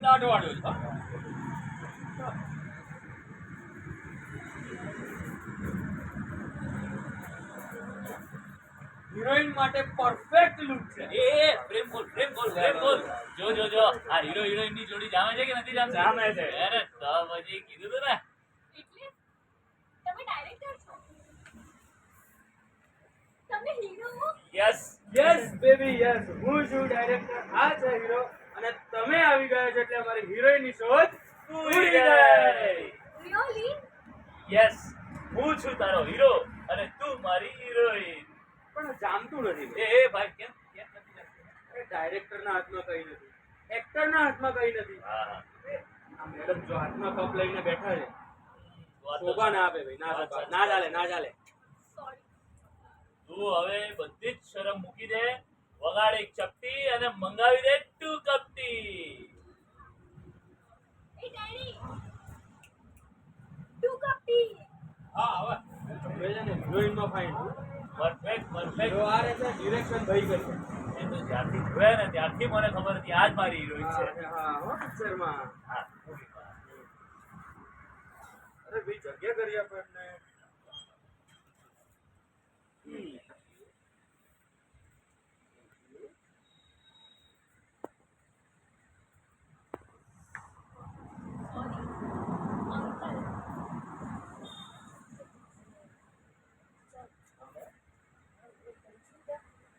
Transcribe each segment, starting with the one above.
દાઢવાડું છે હિરોઈન માટે perfect look છે એ પ્રેમ બોલ જો આ હીરો હિરોઈન ની જોડી જામે છે કે નથી જામતી? જામે છે. અરે તો પછી કીધું તું ને. એટલે તમે ડાયરેક્ટર છો, તમે hero. Yes yes baby yes, હું છું ડાયરેક્ટર, આ છે હીરો, અને તમે આવી ગયા છો એટલે અમારી હિરોઈન ની શોધ પૂરી થઈ. રિયલી? યસ, હું છું તારો હીરો અને તું મારી હિરોઈન. પણ જામતું નથી એ ભાઈ કેમ નથી જામતું? ડાયરેક્ટર ના હાથમાં કઈ નથી, એક્ટર ના હાથમાં કઈ નથી. હા આ મેડમ જો હાથમાં કપ લઈને બેઠા છે, વાત તો શોભા ના આપે ભાઈ, ના શોભા, ના ચાલે, ના ચાલે. સોરી. તું હવે બધી જ શરમ મૂકી દે, વગાડ એક ચપટી અને મંગાવી દે 2 કપ ટી. એ ડેડી, 2 કપ ટી. હા હવે તમે છે ને હિરોઈન માં ફાઇન, પરફેક્ટ હીરો આ રહેશે, ડિરેક્શન ભાઈ કરશે. એ તો જ્યારથી જોયા ને ત્યારથી મને ખબર હતી આજ મારી હિરોઈન છે. હા હો પિક્ચરમાં. હા અરે ભાઈ જગ્યા કરી આપણને.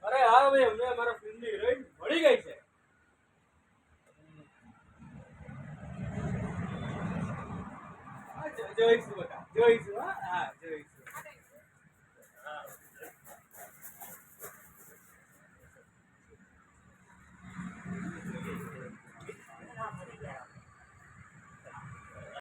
અરે હા ભાઈ, અમને અમારા ફિલ્મની હિરોઈન મળી ગઈ છે. જોઈશું બકા, જોઈશું. હા જોઈશું.